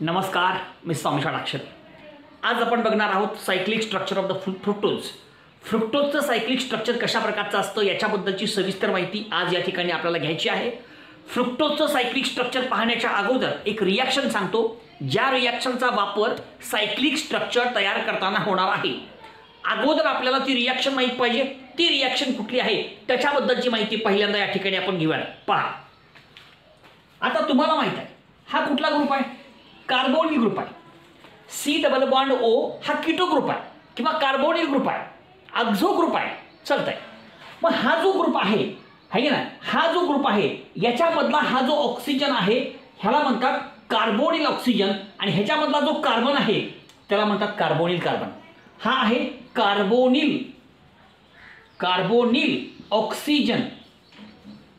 नमस्कार, मी स्वामी षडाक्षर. आज आपण बघणार आहोत cyclic structure of the fructose. फ्रुक्टोजचं सायक्लिक स्ट्रक्चर कशा प्रकारचं असतं याच्याबद्दलची सविस्तर माहिती आज या ठिकाणी आपल्याला घ्यायची आहे. फ्रुक्टोजचं सायक्लिक स्ट्रक्चर पाहण्याच्या अगोदर एक रिॲक्शन सांगतो, ज्या रिॲक्शनचा वापर सायक्लिक स्ट्रक्चर तयार करताना होणार आहे. अगोदर आपल्याला ती रिॲक्शन माहीत पाहिजे. ती रिॲक्शन कुठली आहे त्याच्याबद्दलची माहिती पहिल्यांदा या ठिकाणी आपण घेऊया. पहा, आता तुम्हाला माहित आहे हा कुठला ग्रुप आहे? कार्बोनिल ग्रुप आहे. C+O हा कीटो ग्रुप आहे किंवा कार्बोनिल ग्रुप आहे, ऑक्झो ग्रुप आहे, चालतंय. मग हा जो ग्रुप आहे ना, हा जो ग्रुप आहे याच्यामधला हा जो ऑक्सिजन आहे ह्याला म्हणतात कार्बोनिल ऑक्सिजन, आणि ह्याच्यामधला जो कार्बन आहे त्याला म्हणतात कार्बोनिल कार्बन. हा आहे कार्बोनिल ऑक्सिजन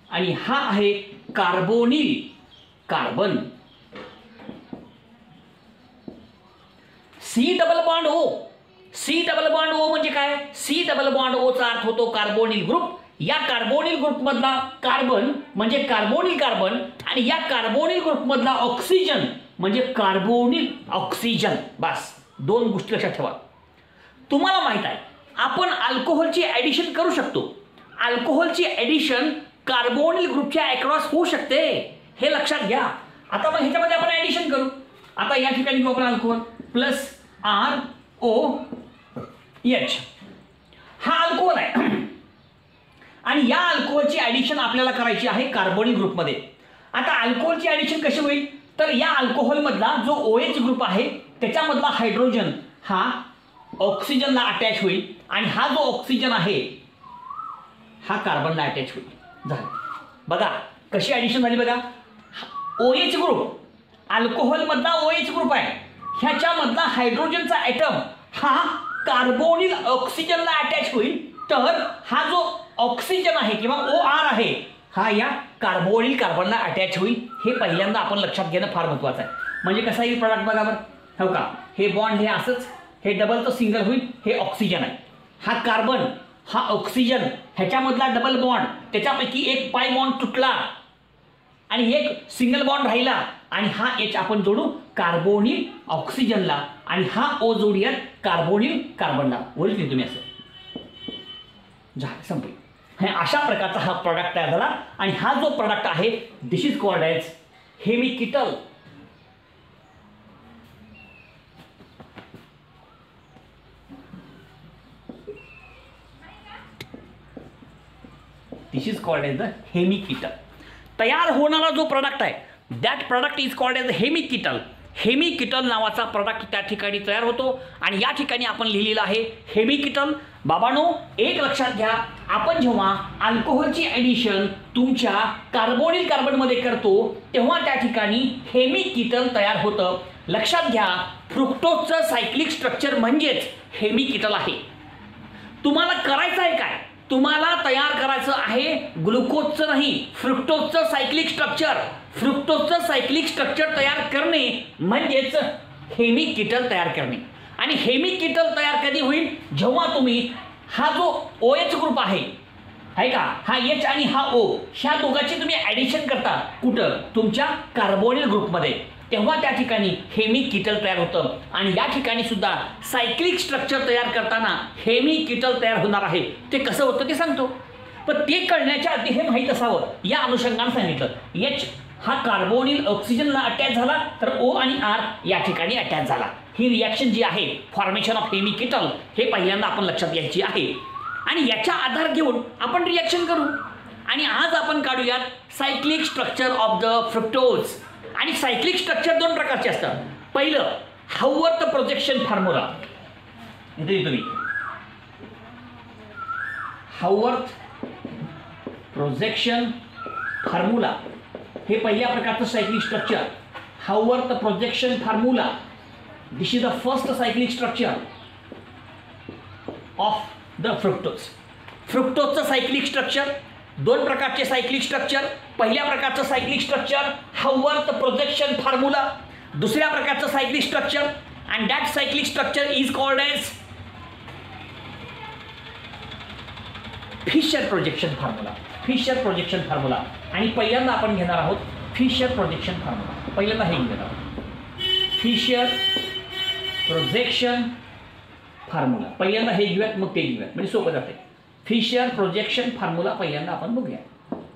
आणि हा आहे कार्बोनिल कार्बन. C+O म्हणजे काय? C+O चा अर्थ होतो कार्बोनिल ग्रुप. या कार्बोनिल ग्रुप मधला कार्बन म्हणजे कार्बोनिल कार्बन, आणि या कार्बोनिल ग्रुप मधला ऑक्सिजन म्हणजे कार्बोनिल ऑक्सिजन. बस दोन गोष्टी लक्षात ठेवा. तुम्हाला माहित आहे आपण अल्कोहोलची ऍडिशन करू शकतो. अल्कोहोलची ऍडिशन कार्बोनिल ग्रुपच्या अक्रॉस होऊ शकते, हे लक्षात घ्या. आता मग ह्याच्यामध्ये आपण ऍडिशन करू. आता या ठिकाणी घेऊ आपण अल्कोहोल प्लस ROH. हा अल्कोहोल आहे आणि या अल्कोहोलची ऍडिशन आपल्याला करायची आहे कार्बोनिल ग्रुपमध्ये. आता अल्कोहोलची ऍडिशन कशी होईल? तर या अल्कोहोल मधला जो OH ग्रुप आहे त्याच्यामधला हायड्रोजन हा ऑक्सिजनला अटॅच होईल, आणि हा जो ऑक्सिजन आहे हा कार्बनला अटॅच होईल. झालं. बघा कशी ऍडिशन झाली बघा. OH ग्रुप अल्कोहोल मधला OH ग्रुप आहे, ह्याच्यामधला हायड्रोजनचा ॲटम हा कार्बोनिल ऑक्सिजनला अटॅच होईल, तर हा जो ऑक्सिजन आहे किंवा OR आहे हा या कार्बोनिल कार्बनला अटॅच होईल. हे पहिल्यांदा आपण लक्षात घेणं फार महत्त्वाचं आहे. म्हणजे कसा येईल प्रॉडक्ट बघा बरं. हो का, हे बॉन्ड हे असंच, हे डबल तर सिंगल होईल. हे ऑक्सिजन आहे, हा कार्बन हा ऑक्सिजन, ह्याच्यामधला डबल बॉन्ड, त्याच्यापैकी एक पाय बॉन्ड तुटला आणि एक सिंगल बॉन्ड राहिला, आणि हा H आपण जोडू कार्बोनिल ऑक्सिजनला, आणि हा O जोडूयात कार्बोनिल कार्बनला. बोलते तुम्ही असं झालं, संपलं. हे अशा प्रकारचा हा प्रॉडक्ट तयार झाला, आणि हा जो प्रॉडक्ट आहे this is called as hemiketal. This is called as the hemiketal. तयार होणारा जो प्रॉडक्ट आहे that product is called as hemiketal. Hemiketal नावाचा प्रॉडक्ट त्या ठिकाणी तयार होतो, आणि या ठिकाणी आपण लिहिलेलं आहे हेमिकीटल. बाबांनो एक लक्षात घ्या, आपण जेव्हा अल्कोहोलची ॲडिशन तुमच्या कार्बोनिल कार्बनमध्ये करतो तेव्हा त्या ठिकाणी हेमिकीटल तयार होतं. लक्षात घ्या, फ्रुक्टोजचं सायक्लिक स्ट्रक्चर म्हणजेच हेमिकीटल आहे. तुम्हाला करायचं आहे काय? तुम्हाला तयार करायचं आहे ग्लुकोजचं नाही, फ्रुक्टोजचं सायक्लिक स्ट्रक्चर. फ्रुक्टोजचं सायक्लिक स्ट्रक्चर तयार करणे म्हणजेच हेमिकीटल तयार करणे. आणि हेमिकीटल तयार कधी होईल? जेव्हा तुम्ही हा जो OH ग्रुप आहे का, हा H आणि हा O, ह्या दोघांची तुम्ही ॲडिशन करता कुठं? तुमच्या कार्बोनिल ग्रुपमध्ये, तेव्हा त्या ठिकाणी हेमिकीटल तयार होतं. आणि या ठिकाणी सुद्धा सायक्लिक स्ट्रक्चर तयार करताना हेमिकीटल तयार होणार आहे. ते कसं होतं ते सांगतो, पण ते कळण्याच्या आधी हे माहीत असावं या अनुषंगाने सांगितलं. H हा कार्बोनिल ऑक्सिजनला अटॅच झाला, तर O आणि R या ठिकाणी अटॅच झाला. ही रिॲक्शन जी आहे फॉर्मेशन ऑफ हेमिकीटल, हे पहिल्यांदा आपण लक्षात घ्यायची आहे, आणि याचा आधार घेऊन आपण रिॲक्शन करू. आणि आज आपण काढूयात cyclic structure of the fructose. आणि सायक्लिक स्ट्रक्चर दोन प्रकारचे असतात. पहिलं हाउवर्थ प्रोजेक्शन फॉर्म्युला. इथे तुम्ही हाउवर्थ प्रोजेक्शन फॉर्म्युला हे पहिल्या प्रकारचं cyclic structure. Haworth projection formula, this is the first cyclic structure of the fructose. फ्रुक्टोजचं सायक्लिक स्ट्रक्चर, दोन प्रकारचे सायक्लिक स्ट्रक्चर. पहिल्या प्रकारचं cyclic structure Haworth projection formula. दुसऱ्या प्रकारचं cyclic structure, and that cyclic structure is called as Fischer projection formula. Fischer projection formula. आणि पहिल्यांदा आपण घेणार आहोत फिशर प्रोजेक्शन फॉर्म्युला. पहिल्यांदा हे घेणार आहोत फिशर प्रोजेक्शन फॉर्म्युला. पहिल्यांदा हे घेऊयात मग ते घेऊयात म्हणजे सोपं जाते. फिशर प्रोजेक्शन फॉर्म्युला पहिल्यांदा आपण बघूया.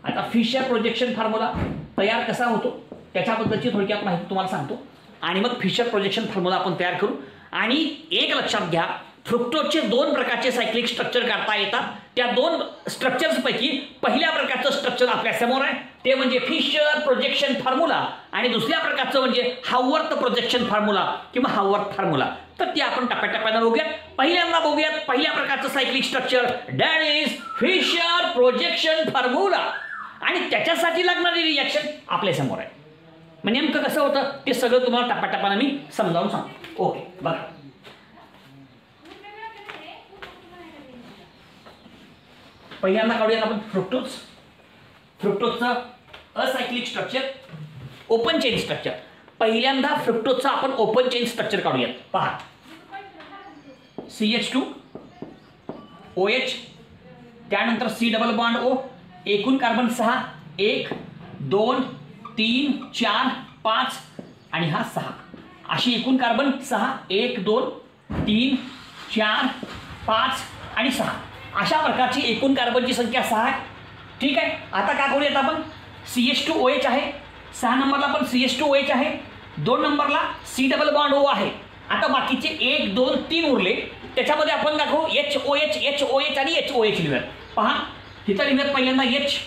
आता फिशर प्रोजेक्शन फॉर्म्युला तयार कसा होतो त्याच्याबद्दलची थोडक्यात माहिती तुम्हाला सांगतो आणि मग फिशर प्रोजेक्शन फॉर्म्युला आपण तयार करू. आणि एक लक्षात घ्या, फ्रुक्टोजचे 2 प्रकारचे सायक्लिक स्ट्रक्चर करता येतात. त्या 2 स्ट्रक्चर्सपैकी पहिल्या प्रकारचं स्ट्रक्चर आपल्या समोर आहे ते म्हणजे फिशर प्रोजेक्शन फॉर्म्युला आणि दुसऱ्या प्रकारचं म्हणजे हावर्थ प्रोजेक्शन फॉर्म्युला किंवा हावर्थ फॉर्म्युला. तर ते आपण टप्प्याटप्प्यानं बघूयात. पहिल्यांदा बघूयात पहिल्या प्रकारचं cyclic structure that is Fischer projection formula आणि त्याच्यासाठी लागणारी रिॲक्शन आपल्या समोर आहे. म्हणजे नेमकं कसं होतं ते सगळं तुम्हाला टप्प्याटप्प्यानं मी समजावून सांगतो. ओके बघा. पहिल्यांदा काढूयात आपण फ्रुक्टोजचं असायक्लिक स्ट्रक्चर ओपन चेन स्ट्रक्चर. पहिल्यांदा फ्रुक्टोजचं आपण ओपन चेन स्ट्रक्चर काढूयात. पहा CH2OH त्यानंतर C डबल बॉन्ड O एकूण कार्बन 6 1 2 3 4 5 आणि हा 6 अशी एकूण कार्बन 6 1 2 3 4 5 आणि 6 अशा प्रकारची एकूण कार्बनची संख्या 6 आहे. ठीक आहे. आता काय करूयात आपण CH2OH आहे 6 नंबरला पण CH2OH आहे 2 नंबरला C डबल बॉन्ड O आहे. आता बाकीचे 1 2 3 उरले त्याच्यामध्ये आपण दाखवू HOH HOH आणि HOH लिहूयात. पहा तिथं लिहूयात पहिल्यांदा H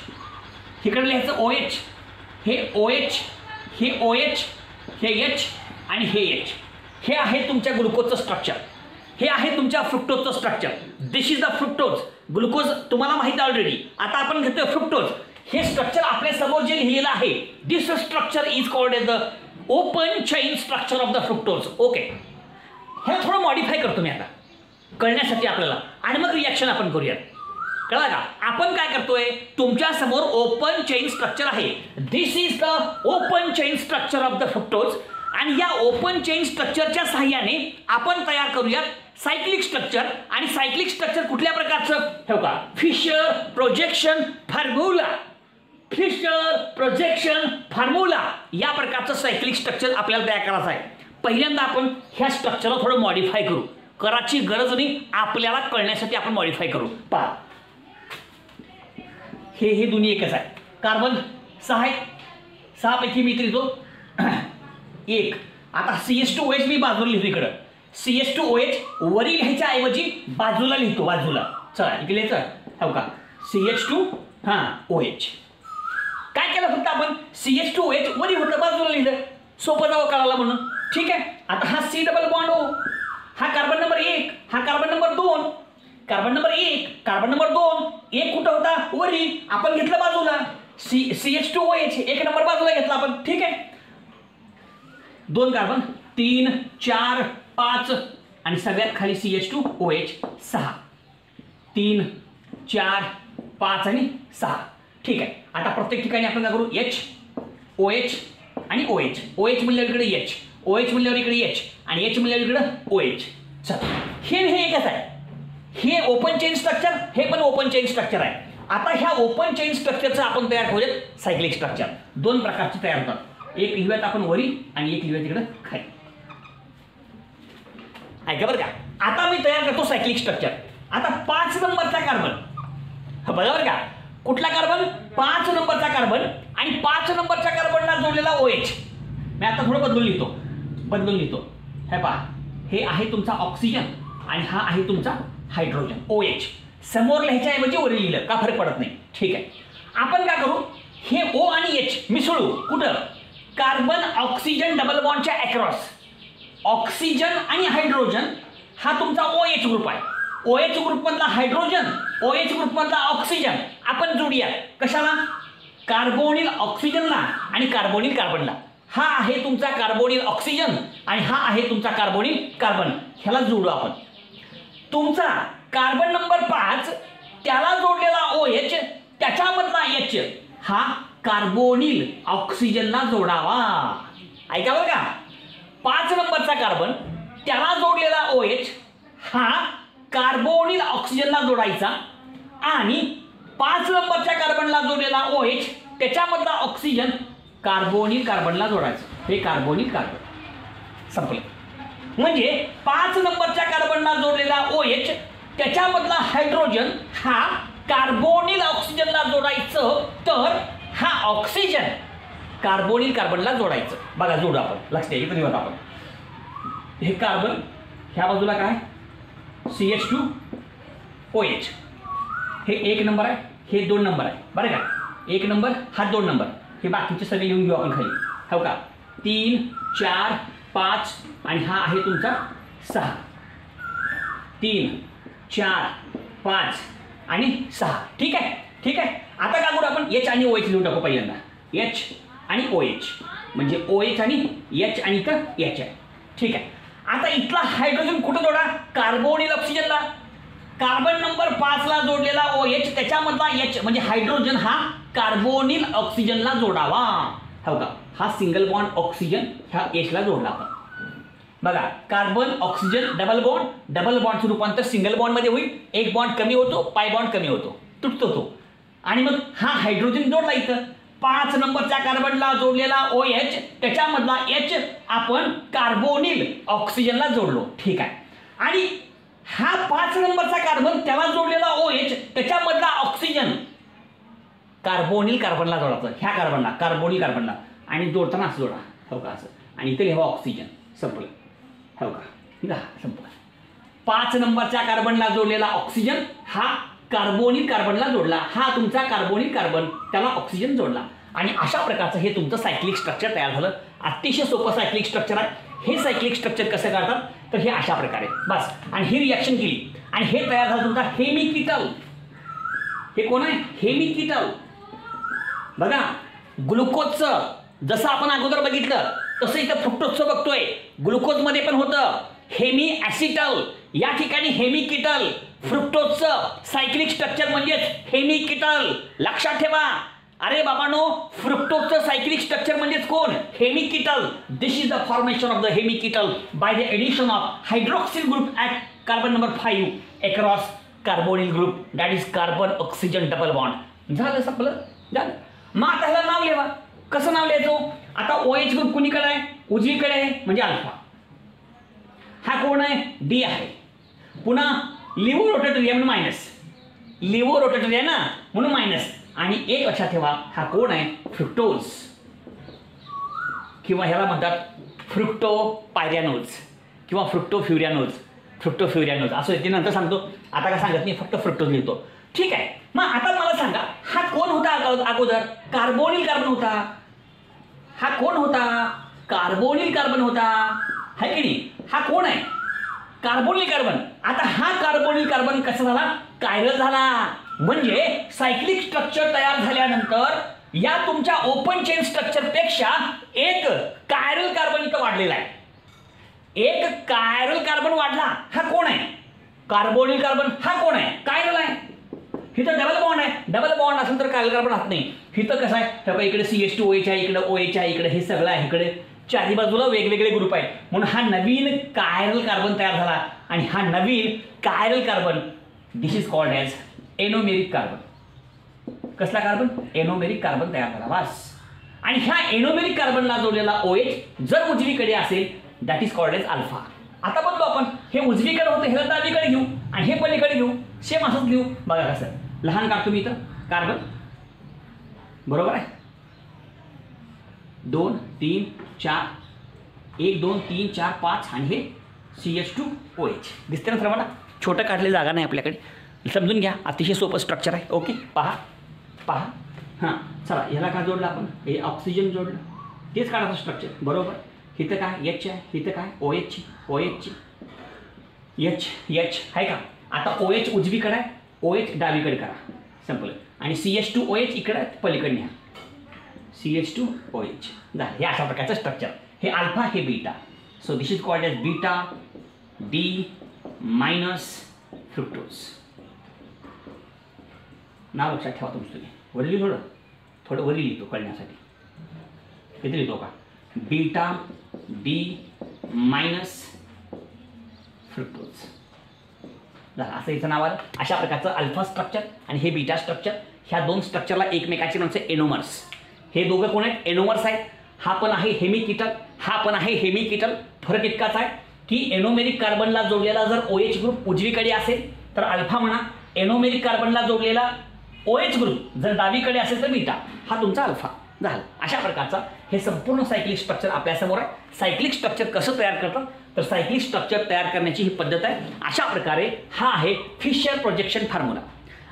इकडे लिहायचं OH हे OH हे OH हे H आणि हे H. हे आहे तुमच्या ग्लुकोजचं स्ट्रक्चर. हे आहे तुमच्या फ्रुक्टोजचं structure. This is the fructose. Glucose तुम्हाला माहिती ऑलरेडी. आता आपण घेतोय फ्रुक्टोज. हे स्ट्रक्चर आपल्या समोर जे लिहिलेलं आहे this structure is called as the open chain structure of the fructose. Okay. हे थोडं मॉडिफाय करतो मी आता कळण्यासाठी आपल्याला आणि मग रिॲक्शन आपण करूयात. कळलं का. आपण काय करतोय तुमच्या समोर ओपन चेन स्ट्रक्चर आहे. This is the open chain structure of the fructose आणि या ओपन चेन स्ट्रक्चरच्या सहाय्याने आपण तयार करूयात सायक्लिक स्ट्रक्चर. आणि सायक्लिक स्ट्रक्चर कुठल्या प्रकारचं ठेवू का Fischer projection formula. Fischer projection formula या प्रकारचं सायक्लिक स्ट्रक्चर आपल्याला तयार करायचं आहे. पहिल्यांदा आपण ह्या स्ट्रक्चरला थोडं मॉडिफाय करू. करायची गरज नाही आपल्याला कळण्यासाठी आपण मॉडिफाय करू. पहा हे दोन्ही एकच आहे. कार्बन 6 आहे 6 पैकी मी लिहितो 1. आता CH2OH मी बाजूला लिहितो. इकडं CH2OH वरी लिहायच्या ऐवजी बाजूला लिहितो बाजूला. चला इकडे लिहायचं हो का CH2 OH. काय केलं फक्त आपण CH2OH वरी होतं बाजूला लिहिलं सोपं जावं कळाला म्हणून. ठीक आहे. आता हा C डबल बॉन्ड O हा कार्बन नंबर 1 हा carbon number 2 carbon number 1 carbon number 2 एक कुठं होता वरी आपण घेतलं बाजूला CH2OH 1 नंबर बाजूला घेतला आपण. ठीक आहे. 2 कार्बन 3 4 5 आणि सगळ्यात खाली CH2OH 6 3 4 5 आणि 6. ठीक आहे. आता प्रत्येक ठिकाणी आपण काय करू HOH आणि OH. OH म्हणल्यावर इकडे H OH म्हणल्यावर इकडे H आणि H म्हणल्यावर इकडे OH. चला हे एकच आहे. हे ओपन चेन स्ट्रक्चर हे पण ओपन चेन स्ट्रक्चर आहे. आता ह्या ओपन चेन स्ट्रक्चरचं आपण तयार करूयात सायक्लिक स्ट्रक्चर. 2 प्रकारचे तयार होतात. एक लिहूयात आपण वरी आणि एक लिहूयात इकडे खाली. ऐका बरं का. आता मी तयार करतो सायक्लिक स्ट्रक्चर. आता 5 नंबरचा कार्बन बरोबर का कुठला कार्बन 5 नंबरचा कार्बन आणि 5 नंबरच्या कार्बनला जोडलेला OH. मी आता थोडं बदलून लिहितो. हे पहा हे आहे तुमचा ऑक्सिजन आणि हा आहे तुमचा हायड्रोजन OH. समोर लिहायच्या ऐवजी वरी लिहिलं का फरक पडत नाही. ठीक आहे. आपण काय करू हे O आणि H मिसळू कुठं कार्बन ऑक्सिजन डबल बॉन्डच्या अक्रॉस. ऑक्सिजन आणि हायड्रोजन हा तुमचा OH ग्रुप आहे. OH ग्रुपमधला हायड्रोजन OH ग्रुपमधला ऑक्सिजन आपण जोडूया कशाला कार्बोनिल ऑक्सिजनला आणि कार्बोनिल कार्बनला. हा आहे तुमचा कार्बोनिल ऑक्सिजन आणि हा आहे तुमचा कार्बोनिल कार्बन. ह्याला जोडू आपण. तुमचा कार्बन नंबर 5 त्याला जोडलेला OH त्याच्यामधला H हा कार्बोनिल ऑक्सिजनला जोडावा. ऐका बरं का 5 नंबरचा कार्बन त्याला जोडलेला OH हा कार्बोनिल ऑक्सिजनला जोडायचा आणि 5 नंबरच्या कार्बनला जोडलेला OH त्याच्यामधला ऑक्सिजन कार्बोनिल कार्बनला जोडायचं. हे कार्बोनिल कार्बन. संपलं. म्हणजे 5 नंबरच्या कार्बनला जोडलेला OH त्याच्यामधला हायड्रोजन हा कार्बोनिल ऑक्सिजनला जोडायचं, तर हा ऑक्सिजन कार्बोनिल कार्बनला जोडायचं. बघा जोडू आपण, लक्ष द्या इथे बघा आपण. हे कार्बन ह्या बाजूला काय CH2OH, हे 1 नंबर आहे, हे 2 नंबर आहे बरं का. 1 नंबर हा 2 नंबर, हे बाकीचे सगळे लिहून घेऊ आपण खाली. हो का 3 4 5 आणि हा आहे तुमचा 6. 3 4 5 आणि 6. ठीक आहे ठीक आहे. आता काय करू आपण H आणि OH लिहून टाकू पहिल्यांदा. H आणि OH म्हणजे OH आणि H आणि इथं H आहे. ठीक आहे. आता इथला हायड्रोजन कुठं जोडा, कार्बोनिल ऑक्सिजनला. कार्बन नंबर 5 ला जोडलेला OH त्याच्यामधला H म्हणजे हायड्रोजन हा कार्बोनिल ऑक्सिजनला जोडावा. हो का हा सिंगल बॉन्ड ऑक्सिजन ह्या H ला जोडला आपण. बघा कार्बन ऑक्सिजन डबल बॉन्डचं रूपांतर सिंगल बॉन्ड मध्ये होईल. एक बॉन्ड कमी होतो, पाय बॉन्ड कमी होतो, तुटतो तो. आणि मग हा हायड्रोजन जोडला इथं 5 नंबरच्या कार्बनला जोडलेला OH त्याच्यामधला H आपण कार्बोनिल ऑक्सिजनला जोडलो. ठीक आहे. आणि हा 5 नंबरचा कार्बन त्याला जोडलेला OH त्याच्यामधला ऑक्सिजन कार्बोनिल कार्बनला जोडायचं, ह्या कार्बनला कार्बोनिल कार्बनला, आणि जोडताना असं जोडा. हो का असं. आणि इथे लिहा ऑक्सिजन. संपलं. हो का संपलं. 5 नंबरच्या कार्बनला जोडलेला ऑक्सिजन हा कार्बोनिल कार्बनला जोडला, हा तुमचा कार्बोनिल कार्बन त्याला ऑक्सिजन जोडला. आणि अशा प्रकारचं हे तुमचं सायक्लिक स्ट्रक्चर तयार झालं. अतिशय सोपं सायक्लिक स्ट्रक्चर आहे. हे सायक्लिक स्ट्रक्चर कसं करतात तर हे अशा प्रकारे बस. आणि ही रिॲक्शन केली आणि हे तयार झालं तुमचा हेमिकीटल. हे कोण आहे हेमिकीटल. बघा ग्लुकोजचं जसं आपण अगोदर बघितलं तसं इथं फ्रुक्टोजचं बघतोय. ग्लुकोजमध्ये पण होतं हेमी ॲसिटल, या ठिकाणी हेमिकीटल. फ्रुक्टोजचं सायक्लिक स्ट्रक्चर म्हणजेच हेमिकीटल. लक्षात ठेवा. अरे बाबांनो फ्रुक्टोजचं सायक्लिक स्ट्रक्चर म्हणजेच कोण hemiketal. This is the formation of the hemiketal by the addition of hydroxyl group at carbon number 5 across carbonyl group that is carbon oxygen double bond. झालं संपलं झालं. मग आता ह्याला नाव लिहा. कसं नाव लिहायचं. आता OH ग्रुप कुणीकडे आहे उजवीकडे आहे म्हणजे अल्फा. हा कोण आहे D आहे. पुन्हा लिव्हो रोटेटरी म्हणून मायनस, लिव्हो रोटेटरी आहे ना म्हणून मायनस. आणि एक लक्षात ठेवा हा कोण आहे फ्रुक्टोज किंवा ह्याला म्हणतात फ्रुक्टोपायरॅनोज किंवा फ्रुक्टोफ्युरॅनोज. फ्रुक्टोफ्युरॅनोज असं येते नंतर सांगतो. आता काय सांगत नाही फक्त फ्रुक्टोज लिहितो. ठीक आहे. मग आता मला सांगा हा कोण होता अगोदर कार्बोनिल कार्बन होता. हा कोण होता कार्बोनिल कार्बन होता है की नाही. हा कोण आहे कार्बोनिल कार्बन. आता हा कार्बोनिल कार्बन कसा झाला कायरल झाला. म्हणजे सायक्लिक स्ट्रक्चर तयार झाल्यानंतर या तुमच्या ओपन चेन स्ट्रक्चर पेक्षा एक कायरल कार्बन इथं वाढलेला आहे. एक कायरल कार्बन वाढला. हा कोण आहे कार्बोनिल कार्बन. हा कोण आहे कायरल आहे. इथं डबल बॉन्ड आहे. डबल बॉन्ड असेल तर कायरल कार्बन राहत नाही. इथं कसं आहे हे इकडे CH2OH आहे, इकडे OH आहे, इकडे हे सगळं आहे. इकडे चारी बाजूला वेगवेगळे ग्रुप आहेत म्हणून हा नवीन कायरल कार्बन तयार झाला. आणि हा नवीन chiral carbon this is called as anomeric carbon. कसला कार्बन एनोमेरिक कार्बन तयार झाला बस. आणि ह्या एनोमेरिक कार्बनला जोडलेला OH जर उजवीकडे असेल that is called as alpha. आता बघतो आपण हे उजवीकडे होतं हे डावीकडे घेऊ आणि हे पलीकडे घेऊ सेम असंच घेऊ. बघा कसं लहान काढतो मी इथं कार्बन बरोबर आहे. 2 3 4 1 2 3 4 5 आणि हे CH2OH दिसते ना सर्वांना. छोटं काढले जागा नाही आपल्याकडे. समजून घ्या अतिशय सोपं स्ट्रक्चर आहे. ओके पहा पहा. हां चला ह्याला काय जोडलं आपण हे ऑक्सिजन जोडलं तेच काढायचं स्ट्रक्चर बरोबर. इथं काय H आहे, इथं काय OH H आहे का. आता OH उजवीकडे आहे, OH डावीकडे करा संपलं. आणि CH2OH इकडे पलीकडे न्या CH2OH झालं. हे अशा प्रकारचं स्ट्रक्चर. हे अल्फा हे beta. So this is called as beta D minus fructose. नाव लक्षात ठेवा तुमचं तुम्ही. वरली थोडं वरली लिहितो कळण्यासाठी. किती लिहितो का बीटा D मायनस फ्रुक्टोज झालं. असं याचं नाव आलं. अशा प्रकारचं अल्फा स्ट्रक्चर आणि हे बीटा स्ट्रक्चर. ह्या दोन स्ट्रक्चरला एकमेकाची म्हणजे एनोमर्स. हे दोघं कोण आहेत एनोमर्स आहेत. हा पण आहे हेमिकीटल, हा पण आहे हेमिकीटल. फरक इतकाच आहे की एनोमेरिक कार्बनला जोडलेला जर OH ग्रुप उजवीकडे असेल तर अल्फा म्हणा, एनोमेरिक कार्बनला जोडलेला OH ग्रुप जर डावीकडे असेल तर बीटा, हा तुमचा अल्फा झाला. अशा प्रकारचा हे संपूर्ण सायक्लिक स्ट्रक्चर आपल्यासमोर आहे. सायक्लिक स्ट्रक्चर कसं तयार करतात तर सायक्लिक स्ट्रक्चर तयार करण्याची ही पद्धत आहे. अशा प्रकारे हा आहे फिशर प्रोजेक्शन फॉर्म्युला.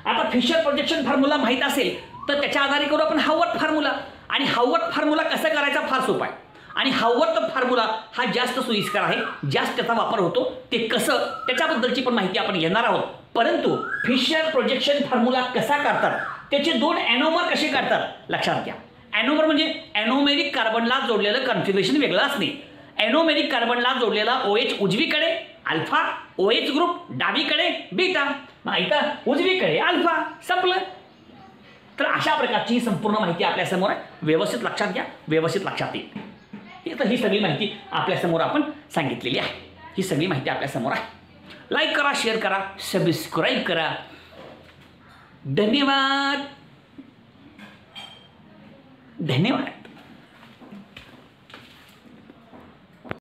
आता फिशर प्रोजेक्शन फॉर्म्युला माहीत असेल तर त्याच्या आधारे करू आपण हावर्थ फॉर्म्युला. आणि हावर्थ फॉर्म्युला कसं करायचा फार सोपा आहे. आणि हावर्थ फॉर्म्युला हा जास्त सोयीस्कर आहे, जास्त त्याचा वापर होतो. ते कसं त्याच्याबद्दलची पण माहिती आपण घेणार आहोत. परंतु फिशर प्रोजेक्शन फॉर्म्युला कसा काढतात, त्याचे दोन एनोमर कसे काढतात लक्षात घ्या. एनोमर म्हणजे एनोमेरिक कार्बनला जोडलेलं कॉन्फिगरेशन वेगळं असणे. एनोमेरिक कार्बनला जोडलेला OH उजवीकडे अल्फा, OH ग्रुप डावीकडे बीटा, इथं उजवीकडे अल्फा, संपलं. तर अशा प्रकारची संपूर्ण माहिती आपल्यासमोर आहे. व्यवस्थित लक्षात घ्या, व्यवस्थित लक्षात येईल. तर ही सगळी माहिती आपल्यासमोर आपण सांगितलेली आहे. ही सगळी माहिती आपल्यासमोर आहे. लाईक करा, शेअर करा, सबस्क्राईब करा. धन्यवाद. धन्यवाद.